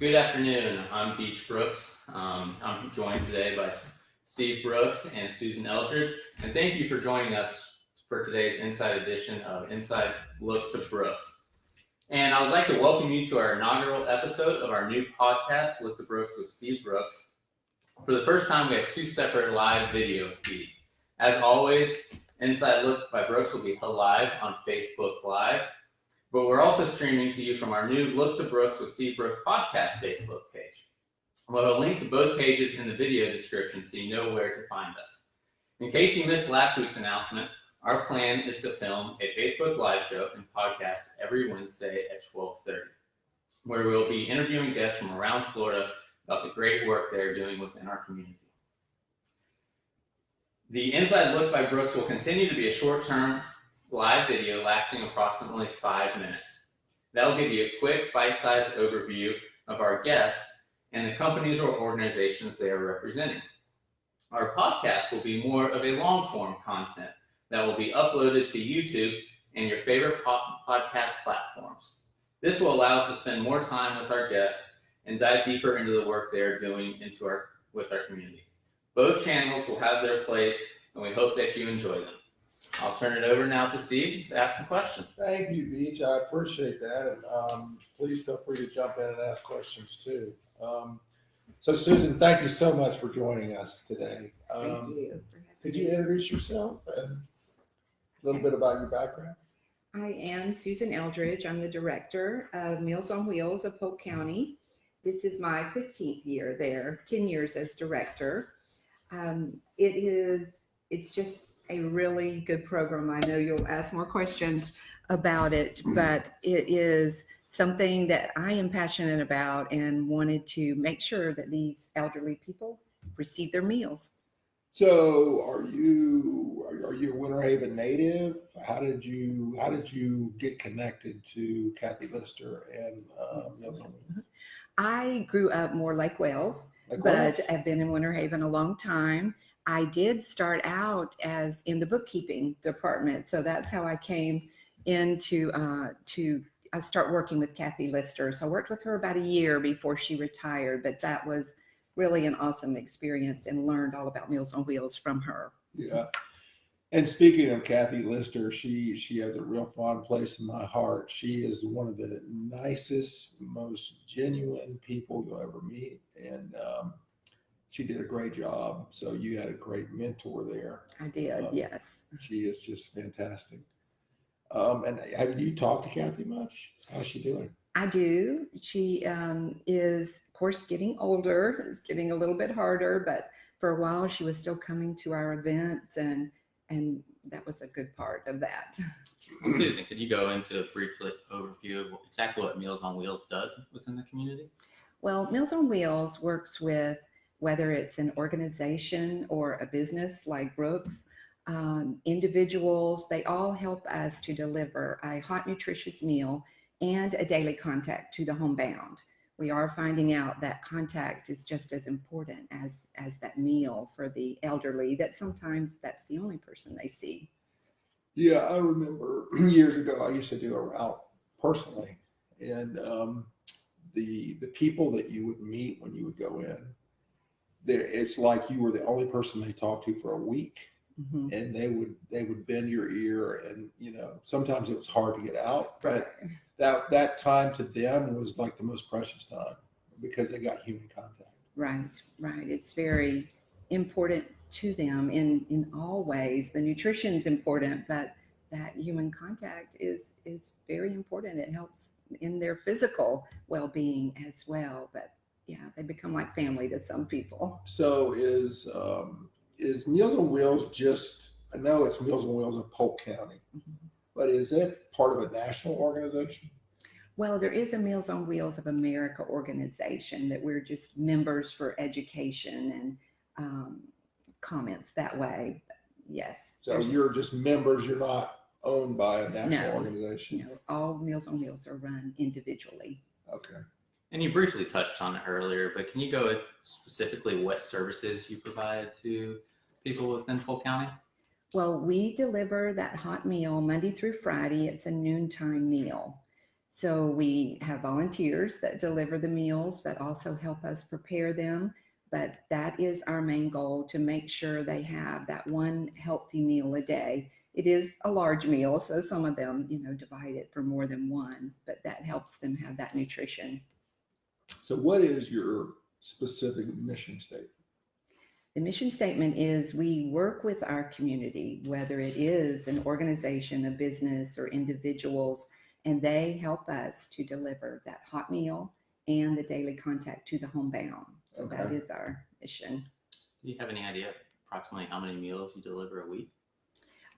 Good afternoon. I'm Beach Brooks. I'm joined today by Steve Brooks and Susan Eldridge, and thank you for joining us for today's Inside edition of Inside Look to Brooks. And I would like to welcome you to our inaugural episode of our new podcast, Look to Brooks with Steve Brooks. For the first time, we have two separate live video feeds. As always, Inside Look by Brooks will be live on Facebook Live, but we're also streaming to you from our new Look to Brooks with Steve Brooks podcast Facebook page. We'll have a link to both pages in the video description so you know where to find us. In case you missed last week's announcement, our plan is to film a Facebook Live show and podcast every Wednesday at 12:30, where we'll be interviewing guests from around Florida about the great work they're doing within our community. The Inside Look by Brooks will continue to be a short-term live video lasting approximately 5 minutes. That will give you a quick bite-sized overview of our guests and the companies or organizations they are representing. Our podcast will be more of a long-form content that will be uploaded to YouTube and your favorite podcast platforms. This will allow us to spend more time with our guests and dive deeper into the work they are doing with our community. Both channels will have their place, and we hope that you enjoy them. I'll turn it over now to Steve to ask some questions. Thank you, Beach. I appreciate that. And please feel free to jump in and ask questions too. So Susan, thank you so much for joining us today. Thank you. Could you introduce yourself and a little bit about your background? I am Susan Eldridge. I'm the director of Meals on Wheels of Polk County. This is my 15th year there, 10 years as director. It's just a really good program. I know you'll ask more questions about it, but it is something that I am passionate about and wanted to make sure that these elderly people receive their meals. So are you a Winter Haven native? How did you get connected to Kathy Lister and Meals on Wheels? I grew up more like Wales, but I've been in Winter Haven a long time. I did start out as in the bookkeeping department, so that's how I came into to start working with Kathy Lister. So I worked with her about a year before she retired, but that was really an awesome experience and learned all about Meals on Wheels from her. Yeah. And speaking of Kathy Lister, she has a real fond place in my heart. She is one of the nicest, most genuine people you'll ever meet, and she did a great job. So you had a great mentor there. I did, yes. She is just fantastic. And have you talked to Kathy much? How's she doing? I do. She is, of course, getting older. It's getting a little bit harder, but for a while she was still coming to our events, and that was a good part of that. Susan, could you go into a brief overview of exactly what Meals on Wheels does within the community? Well, Meals on Wheels works with, whether it's an organization or a business like Brooks, individuals, they all help us to deliver a hot, nutritious meal and a daily contact to the homebound. We are finding out that contact is just as important as that meal for the elderly, that sometimes that's the only person they see. Yeah, I remember years ago, I used to do a route personally, and the people that you would meet when you would go in, it's like you were the only person they talked to for a week. Mm-hmm. And they would bend your ear, and sometimes it was hard to get out, but that time to them was like the most precious time because they got human contact. Right. It's very important to them in all ways. The nutrition's important, but that human contact is very important. It helps in their physical well-being as well. But yeah, they become like family to some people. So is Meals on Wheels I know it's Meals on Wheels of Polk County, mm-hmm. But is it part of a national organization? Well, there is a Meals on Wheels of America organization that we're just members for education and comments that way. Yes. So you're just members, you're not owned by a national organization? No, all Meals on Wheels are run individually. Okay. And you briefly touched on it earlier, but can you go specifically what services you provide to people within Polk County? Well, we deliver that hot meal Monday through Friday. It's a noontime meal. So we have volunteers that deliver the meals that also help us prepare them. But that is our main goal, to make sure they have that one healthy meal a day. It is a large meal, so some of them, divide it for more than one, but that helps them have that nutrition. So what is your specific mission statement? The mission statement is we work with our community, whether it is an organization, a business, or individuals, and they help us to deliver that hot meal and the daily contact to the homebound. So that Okay. is our mission. Do you have any idea approximately how many meals you deliver a week?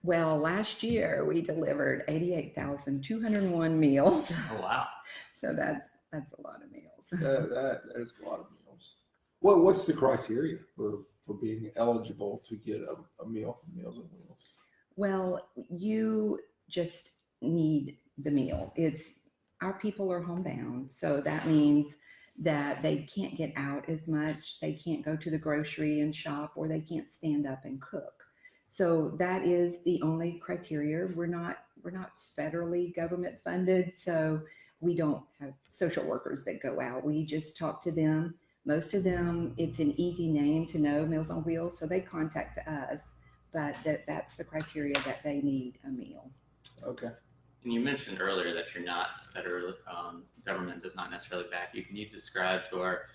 Well, last year we delivered 88,201 meals. Oh, wow. So that's a lot of meals. That is a lot of meals. What's the criteria for being eligible to get a meal from Meals on Wheels? Well, you just need the meal. Our people are homebound, so that means that they can't get out as much. They can't go to the grocery and shop, or they can't stand up and cook. So that is the only criteria. We're not federally government funded, so we don't have social workers that go out. We just talk to them. Most of them, it's an easy name to know, Meals on Wheels, so they contact us, but that's the criteria that they need a meal. Okay. And you mentioned earlier that you're not federal government does not necessarily back you. Can you describe to our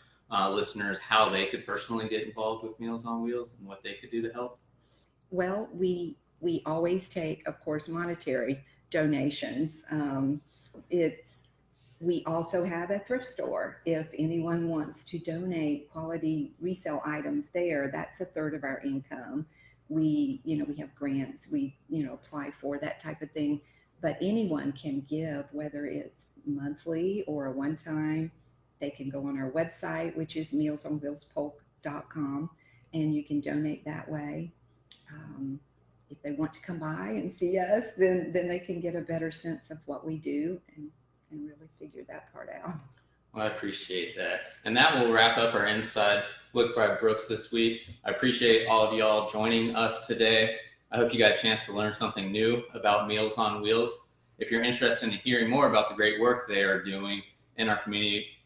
listeners how they could personally get involved with Meals on Wheels and what they could do to help? Well, we always take, of course, monetary donations. We also have a thrift store. If anyone wants to donate quality resale items there, that's a third of our income. We have grants, we apply for that type of thing, but anyone can give, whether it's monthly or a one time. They can go on our website, which is mealsonwheelspolk.com, and you can donate that way. If they want to come by and see us, then they can get a better sense of what we do and really figure that part out. Well, I appreciate that. And that will wrap up our Inside Look by Brooks this week. I appreciate all of y'all joining us today. I hope you got a chance to learn something new about Meals on Wheels. If you're interested in hearing more about the great work they are doing in our community,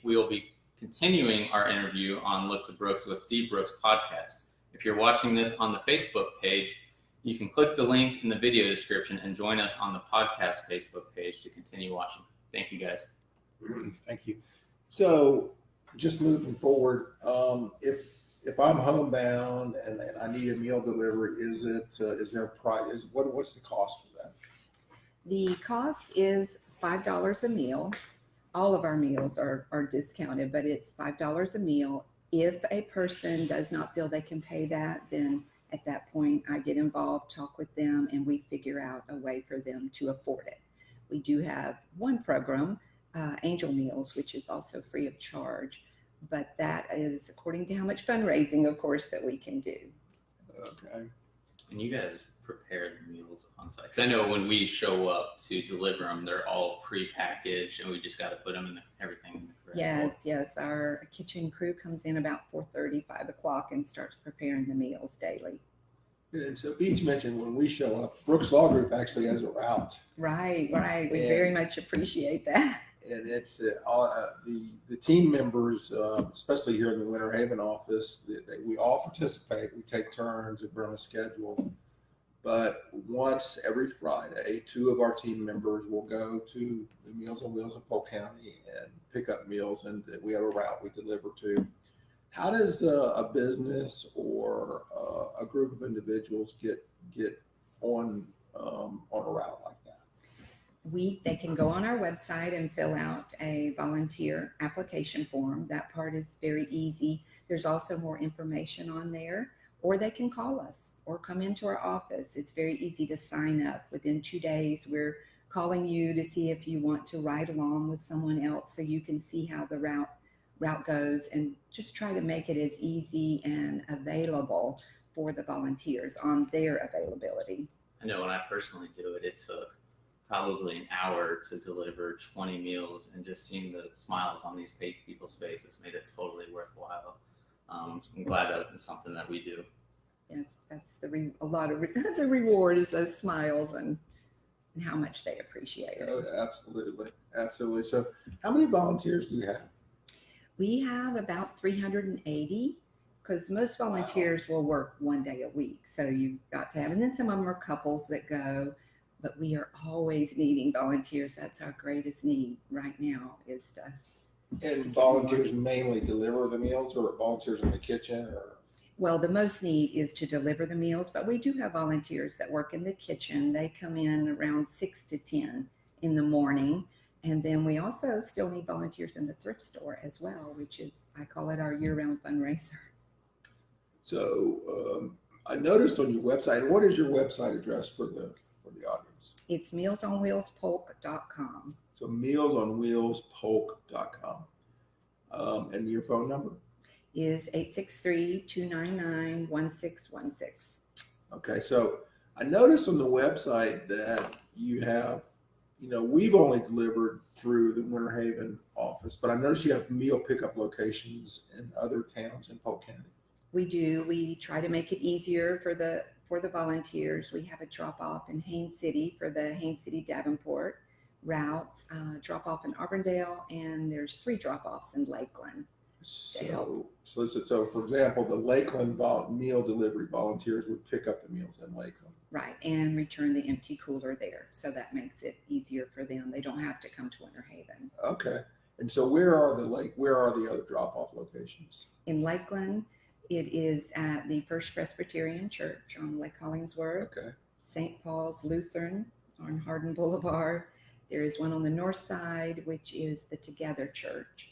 we will be continuing our interview on Look to Brooks with Steve Brooks podcast. If you're watching this on the Facebook page, you can click the link in the video description and join us on the podcast Facebook page to continue watching. Thank you, guys. Thank you. So just moving forward, if I'm homebound and I need a meal delivery, is there a price? What's the cost for that? The cost is $5 a meal. All of our meals are discounted, but it's $5 a meal. If a person does not feel they can pay that, then at that point I get involved, talk with them, and we figure out a way for them to afford it. We do have one program, Angel Meals, which is also free of charge, but that is according to how much fundraising, of course, that we can do. Okay. And you guys prepare the meals on site? Because I know when we show up to deliver them, they're all pre-packaged, and we just got to put them in everything in the correct order. Yes. Our kitchen crew comes in about 4:30, 5 o'clock and starts preparing the meals daily. And so Beach mentioned when we show up, Brooks Law Group actually has a route. Right. We very much appreciate that. And it's the team members, especially here in the Winter Haven office, we all participate. We take turns and we're on a schedule. But once every Friday, 2 of our team members will go to the Meals on Wheels of Polk County and pick up meals, and we have a route we deliver to. How does a business or a group of individuals get on a route like that? They can go on our website and fill out a volunteer application form. That part is very easy. There's also more information on there, or they can call us or come into our office. It's very easy to sign up. Within 2 days, we're calling you to see if you want to ride along with someone else so you can see how the route goes, and just try to make it as easy and available for the volunteers on their availability. I know when I personally do it, it took probably an hour to deliver 20 meals, and just seeing the smiles on these people's faces made it totally worthwhile. I'm glad that it's something that we do. Yes, that's a lot of the reward is those smiles, and and how much they appreciate it. Oh, absolutely. Absolutely. So how many volunteers do you have? We have about 380 because most volunteers will work one day a week. So you've got to have, and then some of them are couples that go, but we are always needing volunteers. That's our greatest need right now is to. And volunteers mainly deliver the meals, or volunteers in the kitchen, or? Well, the most need is to deliver the meals, but we do have volunteers that work in the kitchen. They come in around 6 to 10 in the morning. And then we also still need volunteers in the thrift store as well, which is, I call it our year-round fundraiser. So I noticed on your website, and what is your website address for the audience? It's mealsonwheelspolk.com. So mealsonwheelspolk.com. And your phone number? Is 863-299-1616. Okay, so I noticed on the website that you have, we've only delivered through the Winter Haven office, but I noticed you have meal pickup locations in other towns in Polk County. We do. We try to make it easier for the volunteers. We have a drop off in Haines City for the Haines City Davenport routes, drop off in Auburndale, and there's 3 drop offs in Lakeland. So for example, the Lakeland meal delivery volunteers would pick up the meals in Lakeland. Right, and return the empty cooler there. So that makes it easier for them. They don't have to come to Winter Haven. Okay. And so where are the other drop-off locations? In Lakeland, it is at the First Presbyterian Church on Lake Hollingsworth. Okay. St. Paul's Lutheran on Hardin Boulevard. There is one on the north side, which is the Together Church.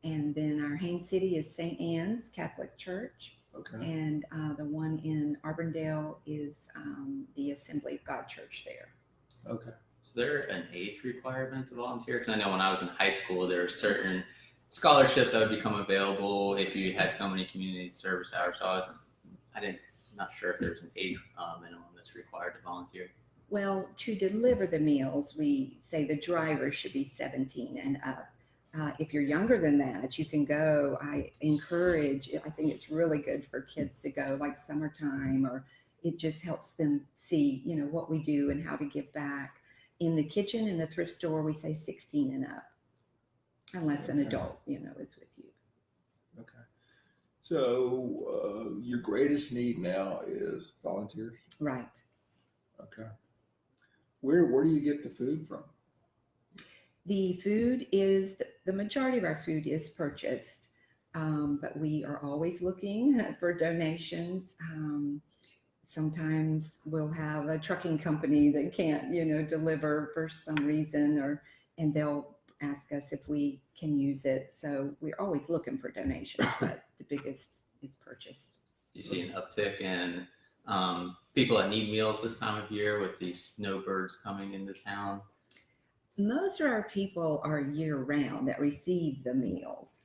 And then our Haines City is St. Anne's Catholic Church. Okay. And the one in Auburndale is the Assembly of God Church there. Okay. Is there an age requirement to volunteer? Because I know when I was in high school, there were certain scholarships that would become available if you had so many community service hours. So not sure if there's an age minimum that's required to volunteer. Well, to deliver the meals, we say the driver should be 17 and up. If you're younger than that, you can go. I think it's really good for kids to go, like summertime, or it just helps them see, what we do and how to give back. In the kitchen, in the thrift store, we say 16 and up, unless an adult, is with you. Okay. So your greatest need now is volunteers? Right. Okay. Where do you get the food from? The food is, the majority of our food is purchased, but we are always looking for donations. Sometimes we'll have a trucking company that can't, deliver for some reason, and they'll ask us if we can use it. So we're always looking for donations, but the biggest is purchased. Do you see an uptick in people that need meals this time of year with these snowbirds coming into town? Most of our people are year round that receive the meals.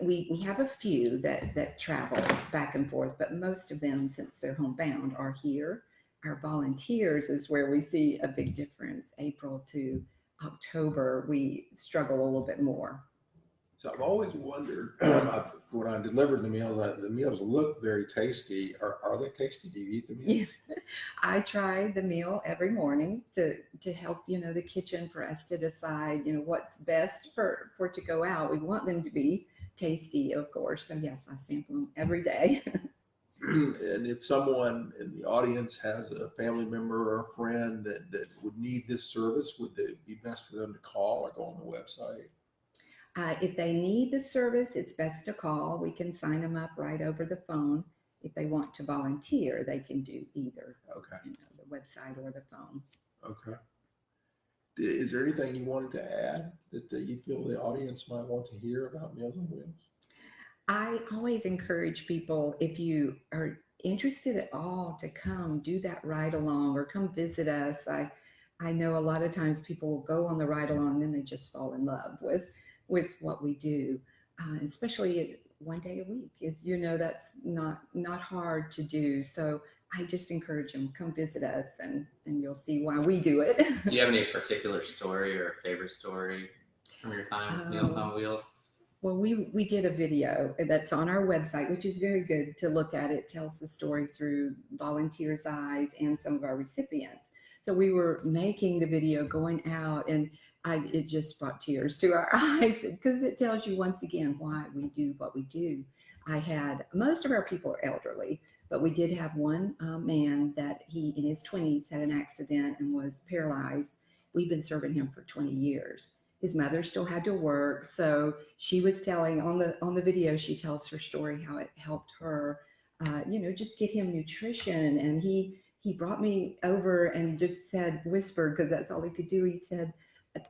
We have a few that travel back and forth, but most of them, since they're homebound, are here. Our volunteers is where we see a big difference. April to October, we struggle a little bit more. So I've always wondered, when I delivered the meals look very tasty. Are they tasty? Do you eat the meals? Yes. I try the meal every morning to help, the kitchen, for us to decide, what's best for to go out. We want them to be tasty, of course. So yes, I sample them every day. And if someone in the audience has a family member or a friend that would need this service, would it be best for them to call or go on the website? If they need the service, it's best to call. We can sign them up right over the phone. If they want to volunteer, they can do either. Okay. The website or the phone. Okay. Is there anything you wanted to add that you feel the audience might want to hear about Meals on Wheels? I always encourage people, if you are interested at all, to come do that ride along or come visit us. I know a lot of times people will go on the ride along and then they just fall in love with what we do, especially one day a week is, that's not hard to do. So I just encourage them, come visit us and you'll see why we do it. Do you have any particular story or favorite story from your time with Meals on Wheels? Well, we did a video that's on our website, which is very good to look at. It tells the story through volunteers' eyes and some of our recipients. So we were making the video, going out, and it just brought tears to our eyes because it tells you once again why we do what we do. Most of our people are elderly, but we did have one man that he in his 20s had an accident and was paralyzed. We've been serving him for 20 years. His mother still had to work, so she was telling on the video. She tells her story how it helped her, just get him nutrition. And he brought me over and just whispered, because that's all he could do. He said,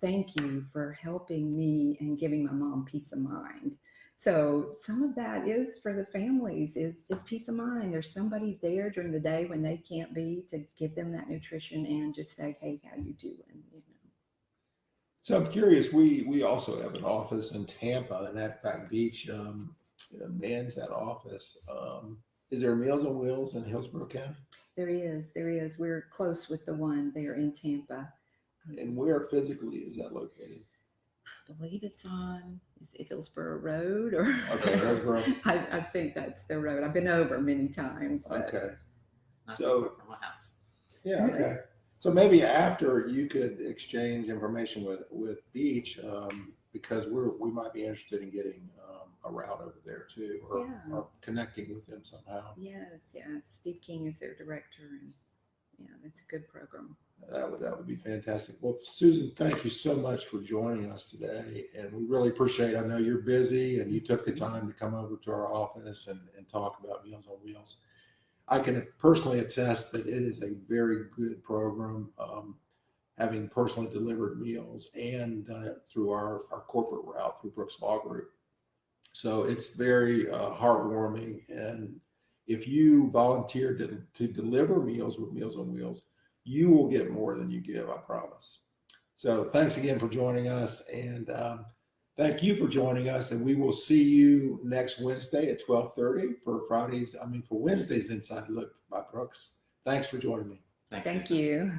"Thank you for helping me and giving my mom peace of mind." So some of that is for the families is peace of mind. There's somebody there during the day when they can't be, to give them that nutrition and just say, "Hey, how you doing?" So I'm curious, we also have an office in Tampa, and at Fact Beach mans that office. Is there Meals on Wheels in Hillsborough County? There is. We're close with the one there in Tampa. And where physically is that located? I believe it's on, is it Hillsborough Road or? Okay, Hillsborough. I think that's the road. I've been over many times. But Okay. Not So- too far from my house. Yeah, okay. So maybe after you could exchange information with Beach, because we might be interested in getting a route over there too, or connecting with them somehow. Yes. Steve King is their director, and yeah, that's a good program. That would be fantastic. Well, Susan, thank you so much for joining us today, and we really appreciate it. I know you're busy, and you took the time to come over to our office and talk about Meals on Wheels. I can personally attest that it is a very good program, having personally delivered meals and done it through our corporate route through Brooks Law Group. So it's very heartwarming. And if you volunteer to deliver meals with Meals on Wheels, you will get more than you give, I promise. So thanks again for joining us. And thank you for joining us. And we will see you next Wednesday at 12:30 for Wednesday's Inside Look by Brooks. Thanks for joining me. Thank you.